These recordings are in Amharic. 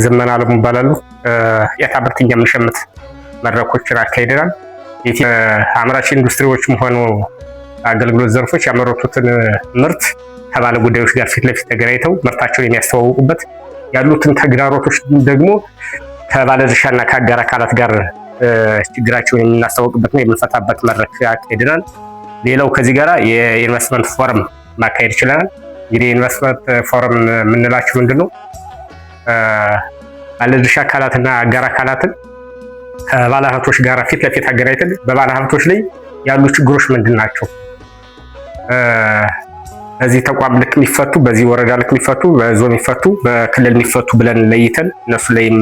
ዘመን አለሙ ይባላሉ። የታምርትኛ ምሽምት መድረኮችን አካሂደናል። አምራች ኢንዱስትሪዎችም ሆኑ አገልግሎት ዘርፎች ያመረቱትን ምርት ከባለ ጉዳዮች ጋር ፊት ለፊት ተገናኝተው ምርታቸውን የሚያስተዋውቁበት ያሉትን ተግዳሮቶች ደግሞ ከባለድርሻና ከአጋር አካላት ጋር ችግራቸውን የምናስተዋውቅበትና የምንፈታበት መድረክ አካሂደናል። ሌላው ከዚህ ጋር የኢንቨስትመንት ፎረም ማካሄድ ይችላል። እንግዲህ የኢንቨስትመንት ፎረም የምንላቸው ምንድነው? ባለድርሻ አካላትና አጋር አካላትን ከባለሀብቶች ጋር ፊት ለፊት አገናኝተን በባለሀብቶች ላይ ያሉ ችግሮች ምንድን ናቸው፣ በዚህ ተቋም ልክ የሚፈቱ፣ በዚህ ወረዳ ልክ የሚፈቱ፣ በዞን የሚፈቱ፣ በክልል የሚፈቱ ብለን ለይተን እነሱ ላይም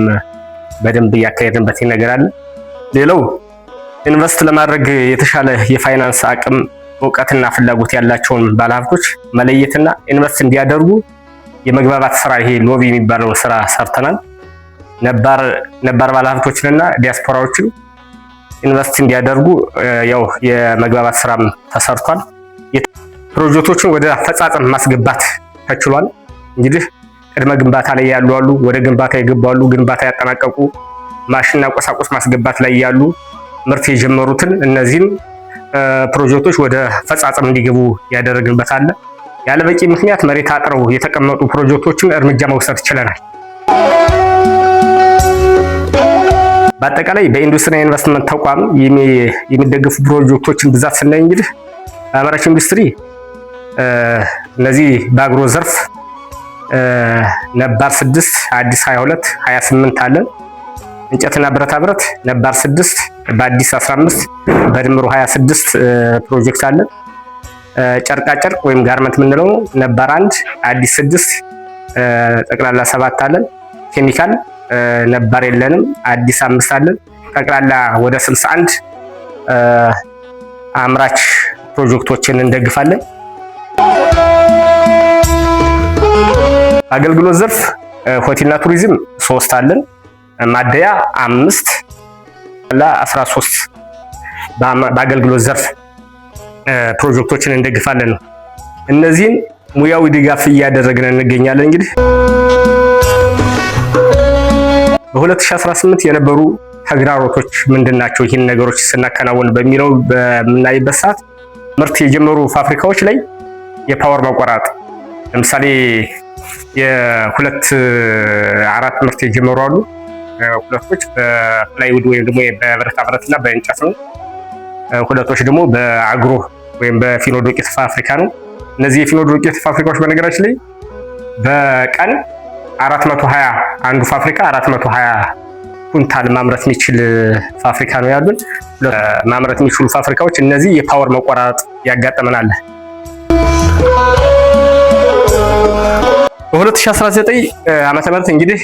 በደንብ እያካሄድንበት ነገር አለ። ሌላው ኢንቨስት ለማድረግ የተሻለ የፋይናንስ አቅም እውቀትና ፍላጎት ያላቸውን ባለሀብቶች መለየትና ኢንቨስት እንዲያደርጉ የመግባባት ስራ፣ ይሄ ሎቢ የሚባለውን ስራ ሰርተናል። ነባር ባለሀብቶችንና ዲያስፖራዎችን ኢንቨስት እንዲያደርጉ ያው የመግባባት ስራም ተሰርቷል። ፕሮጀክቶችን ወደ አፈጻጸም ማስገባት ተችሏል። እንግዲህ ቅድመ ግንባታ ላይ ያሉ አሉ፣ ወደ ግንባታ የገቡ አሉ፣ ግንባታ ያጠናቀቁ፣ ማሽንና ቁሳቁስ ማስገባት ላይ ያሉ፣ ምርት የጀመሩትን እነዚህም ፕሮጀክቶች ወደ አፈጻጸም እንዲገቡ ያደረግንበት አለ። ያለ በቂ ምክንያት መሬት አጥረው የተቀመጡ ፕሮጀክቶችን እርምጃ መውሰድ ችለናል። በአጠቃላይ በኢንዱስትሪ ኢንቨስትመንት ተቋም የሚደገፉ ፕሮጀክቶችን ብዛት ስናይ እንግዲህ በአምራች ኢንዱስትሪ እነዚህ በአግሮ ዘርፍ ነባር 6 አዲስ 22 28 አለን። እንጨትና ብረታ ብረት ነባር 6 በአዲስ 15 በድምሩ 26 ፕሮጀክት አለን። ጨርቃ ጨርቅ ወይም ጋርመንት የምንለው ነባር 1 አዲስ 6 ጠቅላላ 7 አለን። ኬሚካል ነባር የለንም አዲስ 5 አለን። ጠቅላላ ወደ 61 አምራች ፕሮጀክቶችን እንደግፋለን። አገልግሎት ዘርፍ ሆቴልና ቱሪዝም 3 አለን። ማደያ 5 ለ13 በአገልግሎት ዘርፍ ፕሮጀክቶችን እንደግፋለን ነው። እነዚህን ሙያዊ ድጋፍ እያደረግን እንገኛለን። እንግዲህ በ2018 የነበሩ ተግዳሮቶች ምንድናቸው? ይህን ነገሮች ስናከናውን በሚለው በምናይበት ሰዓት ምርት የጀመሩ ፋብሪካዎች ላይ የፓወር መቆራረጥ፣ ለምሳሌ የ2-4 ምርት የጀመሩ አሉ። ሁለቶች በፕላይውድ ወይም ደግሞ በብረታ ብረትና በእንጨት ነው። ሁለቶች ደግሞ በአግሮ ወይም በፊኖ ዱቄት ፋብሪካ ነው። እነዚህ የፊኖ ዱቄት ፋብሪካዎች በነገራችን ላይ በቀን 420 አንዱ ፋብሪካ 420 ኩንታል ማምረት የሚችል ፋብሪካ ነው ያሉን። ማምረት የሚችሉ ፋብሪካዎች እነዚህ የፓወር መቆራረጥ ያጋጠመናል። በ2019 ዓመተ ምህረት እንግዲህ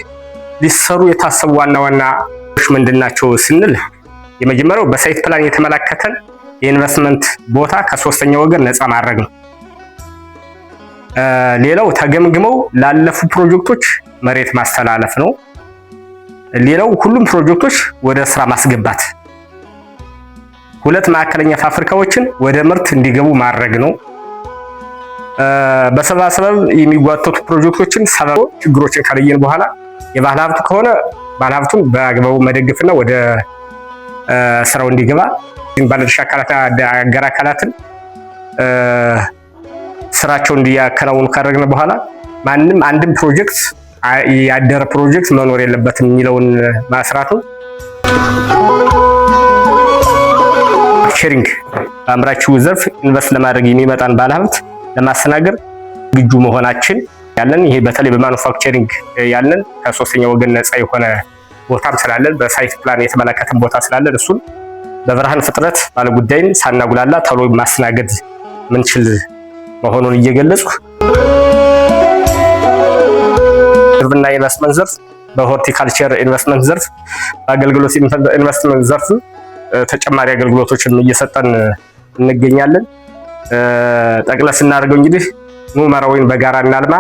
ሊሰሩ የታሰቡ ዋና ዋናዎች ምንድናቸው ስንል የመጀመሪያው በሳይት ፕላን የተመላከተን የኢንቨስትመንት ቦታ ከሶስተኛ ወገን ነፃ ማድረግ ነው። ሌላው ተገምግመው ላለፉ ፕሮጀክቶች መሬት ማስተላለፍ ነው። ሌላው ሁሉም ፕሮጀክቶች ወደ ስራ ማስገባት፣ 2 ማዕከለኛ ፋብሪካዎችን ወደ ምርት እንዲገቡ ማድረግ ነው። በሰበብ የሚጓተቱ ፕሮጀክቶችን ሰበብ ችግሮችን ከለየን በኋላ የባለ ሀብቱ ከሆነ ባለ ሀብቱን በአግባቡ መደገፍና ወደ ስራው እንዲገባ ባለድርሻ አካላት አጋር አካላትን ስራቸውን እንዲያከናውኑ ካደረግን በኋላ ማንም አንድም ፕሮጀክት ያደረ ፕሮጀክት መኖር የለበትም የሚለውን ማስራት ነው። ሼሪንግ በአምራቹ ዘርፍ ኢንቨስት ለማድረግ የሚመጣን ባለሀብት ለማስተናገድ ዝግጁ መሆናችን ያለን፣ ይሄ በተለይ በማኑፋክቸሪንግ ያለን ከሶስተኛ ወገን ነፃ የሆነ ቦታም ስላለን በሳይት ፕላን የተመለከተን ቦታ ስላለን እሱን በብርሃን ፍጥነት ባለጉዳይን ሳናጉላላ ተሎ ማስተናገድ ምንችል መሆኑን እየገለጹ ግብርና ኢንቨስትመንት ዘርፍ፣ በሆርቲካልቸር ኢንቨስትመንት ዘርፍ፣ በአገልግሎት ኢንቨስትመንት ዘርፍ ተጨማሪ አገልግሎቶችን እየሰጠን እንገኛለን። ጠቅለስ እናደርገው እንግዲህ ኑ መራዊን በጋራ እናልማ።